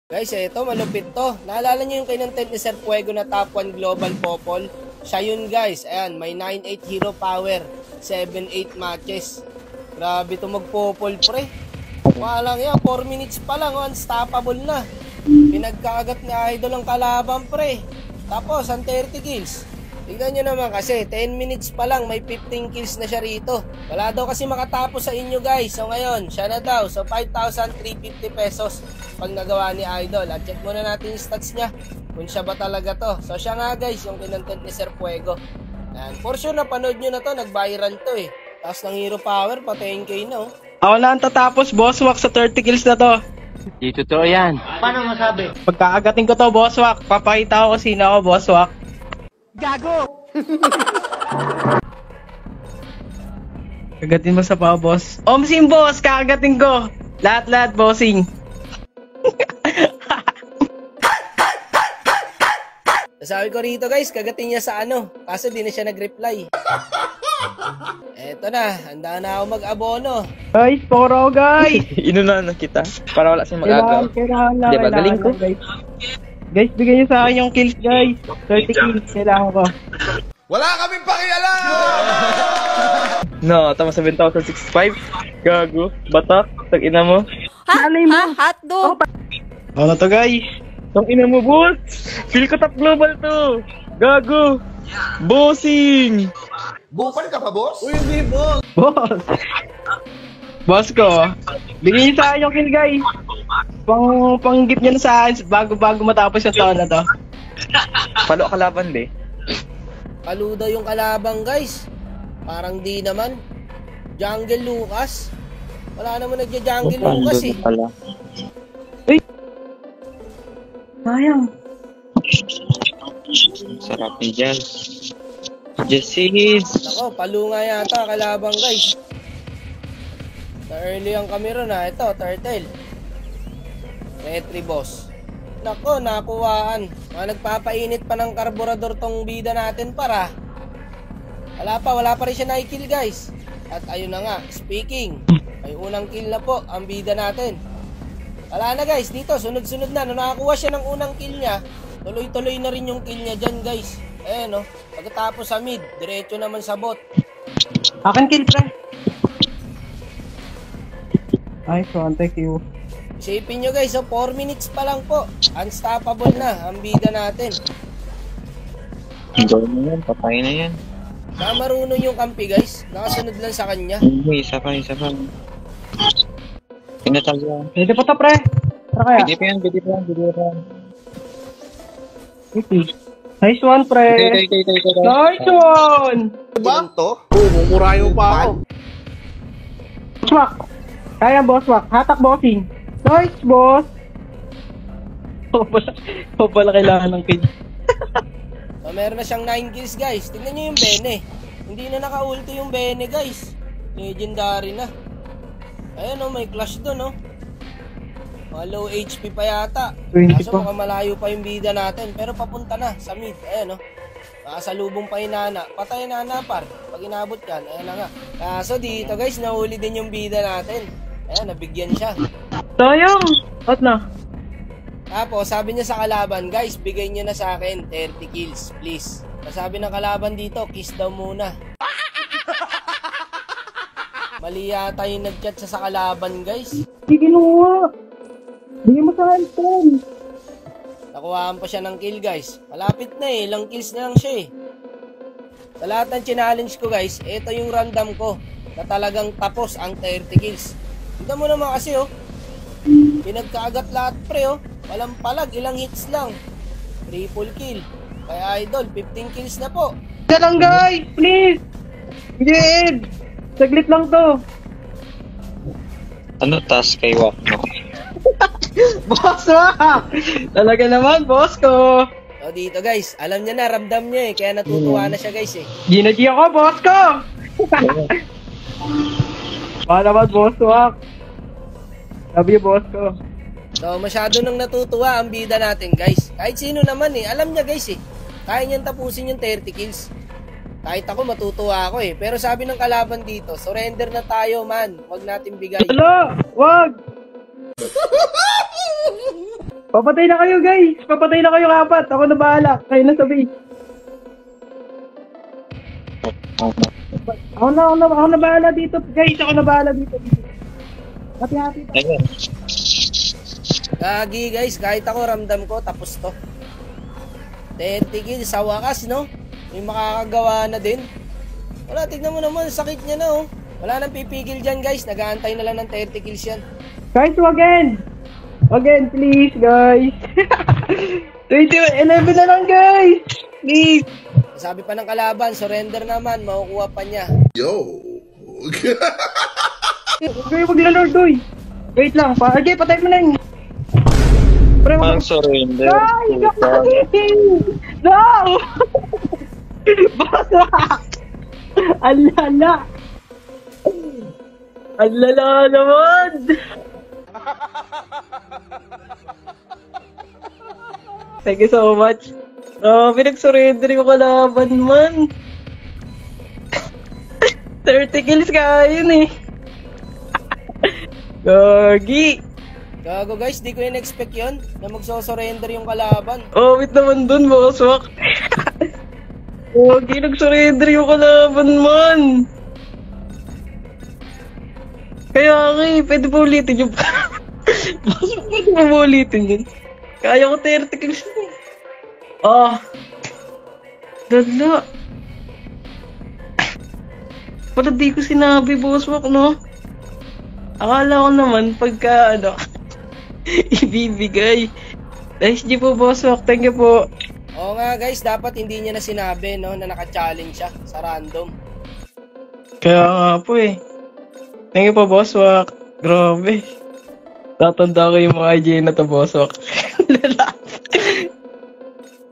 Guys, ito malupit to. Naalala niyo yung kinontent ni Sir Fuego na top 1 global popol? Siya yun guys. Ayan, may 9-8 hero power. 7-8 matches. Grabe to magpopol pre. Walang yan, 4 minutes pa lang, unstoppable na. Pinagkaagat ni Idol ang kalaban pre. Tapos, ang 30 kills. Tignan nyo naman kasi, 10 minutes pa lang, may 15 kills na siya rito. Wala daw kasi makatapos sa inyo guys. So ngayon, siya na daw. So 5,350 pesos pag nagawa ni Idol. At check muna natin yung stats niya, kung siya ba talaga to. So siya nga guys, yung kinontent ni Sir Fuego. Yan. For sure, napanood nyo na to, nag-viral to eh. Taas ng hero power, pa 10k na oh. Ako lang tatapos, boss walk sa 30 kills na to. Di totoo yan. Paano masabi? Pagkaagating ko to, boss walk, papakita ko kung sino ako, boss walk. Gago! Kagatin mo sa pa, boss. Omsim, boss, kakagating ko. Lahat, bossing. Sabi ko rito guys, kagatin niya sa ano, kaso di na siya nag-reply. Eto na, handa na ako mag-abono. Guys, poro guys. Inunahan na kita para wala siyang mag-agaw. Kailangan Diba, galing ko. Guys, bigyan niyo sa akin yung kills, guys. 30 kills, kailangan ko. Wala kaming pakialam! No, tama 7,065. Gago, batak, tag-ina mo. Hotdog! Ano to, guys? Tag-ina mo, boss. Feel ko top global to. Gago. Bossing. Bupal ka pa, boss? Uy, hindi boss! Boss! Boss ko, bigyan niyo sa akin yung kill, guys. Pang-gift niyo na sa akin bago matapos yung taon na to. Palo kalaban, be. Paluda yung kalabang guys. Parang di naman. Jungle Lucas. Wala naman nagja-Jungle Lucas eh. Pala. Sayang. Sarap ni Jan. Jessie. Nako, palu nga yata kalabang guys. Na-early ang kami ron ha. Ito, turtle. Retry boss. Nako, nakuhaan. Mga nagpapainit pa ng karburador tong bida natin para. Wala pa rin siya na-kill guys. At ayun na nga, speaking. May unang kill na po ang bida natin. Wala na guys, dito sunod-sunod na. Nung nakakuha siya ng unang kill niya, tuloy-tuloy na rin yung kill niya dyan guys. Ayan o, pagkatapos sa mid, diretso naman sa bot. Akin kill, pre. Nice one, thank you. Isipin nyo guys, so 4 minutes pa lang po. Unstoppable na ang bida natin. Gawin mo yan, patay na yan. Saka marunong yung kampi guys. Nakasunod lang sa kanya. Isa pa. Tinatag yan. Pwede pa to, pre. Tara kaya. Pwede pa yan. Okay. Nice one, pre. Okay. Nice one! Diba? To? Mumurayo pa ako. Boss walk. Kaya, boss walk. Hatak bossing. Nice, boss. O pala kailangan ng kill. So meron na siyang 9 kills guys. Tingnan nyo yung Bene. Hindi na naka-ulti yung Bene guys. Legendary na. Ayan o, may clash doon o. Mga low HP pa yata. 20 Kaso pa. mga malayo pa yung bida natin. Pero papunta na sa mid. Ayan o. Nakasalubong pa yung Nana. Patay na Nana par. Pag inabot yan, ayan na nga. Kaso dito guys, nahuli din yung bida natin. Ayan, nabigyan siya. Sayang! At na. Tapos sabi niya sa kalaban, guys, bigay niyo na sa akin 30 kills, please. Sabi ng kalaban dito, kiss daw muna. Mali yata yung nag-chat sa kalaban, guys. Hindi kinuha. Bigyan mo sa handphone. Nakuhaan pa siya ng kill, guys. Malapit na eh, ilang kills na lang siya eh. Sa lahat ng challenge ko, guys, ito yung random ko na talagang tapos ang 30 kills. Tignan mo naman kasi oh. Pinagkaagat lahat pre oh. Walang palag, ilang hits lang. Triple kill. Kaya Idol, 15 kills na po. Isa lang, guys! Please! Ed! Saglit lang to. Ano task kay Wak mo? Boss walk! Talaga naman, boss ko. So dito guys, alam niya na, ramdam niya eh. Kaya natutuwa na siya guys eh. Ginaji ako, boss ko! Paano naman, boss walk? Love you, boss ko. So masyado nang natutuwa ang bida natin guys. Kahit sino naman eh, alam niya guys eh. Kaya niyang tapusin yung 30 kills. Kahit ako matutuwa ako eh. Pero sabi ng kalaban dito, surrender na tayo man. Huwag natin bigay. Wala! Wag! Papatay na kayo, guys. Papatay na kayo, kapat. Ako na bahala. Kayo na sa base. Ako na bahala dito, guys. Ako na bahala dito. Hati-hati. Gagi guys, kahit ako ramdam ko, tapos to. 30 kills sa wakas, no? May makakagawa na din. Wala, tignan mo naman, sakit niya na, oh. Wala nang pipigil dyan, guys. Nag-aantay na lang ng 30 kills yan. Guys, again. Again, please, guys. 11 na lang, guys. Please. Sabi pa ng kalaban, surrender naman, makukuha pa niya. Yo. Okay, maglalord, doy. Wait lang, okay, patay mo na yun. Pre, Ang surrender. Ay, kapatid! No! Baka! Alala! Alala naman! Thank you so much. Pinag-surrender yung kalaban man. 30 kills ka yun eh. Gagi! Gago guys, di ko in-expect yun na magso-surrender yung kalaban. Oh, wait naman dun, Boswak. Gagi, nag-surrender yung kalaban man. Kaya nga eh, pwede pa ulitin yung... Boswak, pwede pa ulitin yun. Kaya ko 30 kills na eh. Dala. Pero di ko sinabi, Boswak, no? Akala ko naman pagka ibibigay. Nice G po, Boswak. Thank you po. Oo nga guys, dapat hindi niya na sinabi, no, na naka-challenge siya sa random. Kaya nga po eh. Thank you po, Boswak. Grabe. Tatanda ko yung mga IG na to, Boswak.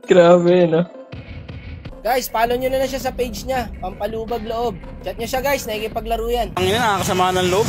Grabe, no? Guys, follow nyo na siya sa page niya. Pampalubag loob. Chat nyo siya guys, nakikipaglaro yan. Ang ina, nakakasama ng loob.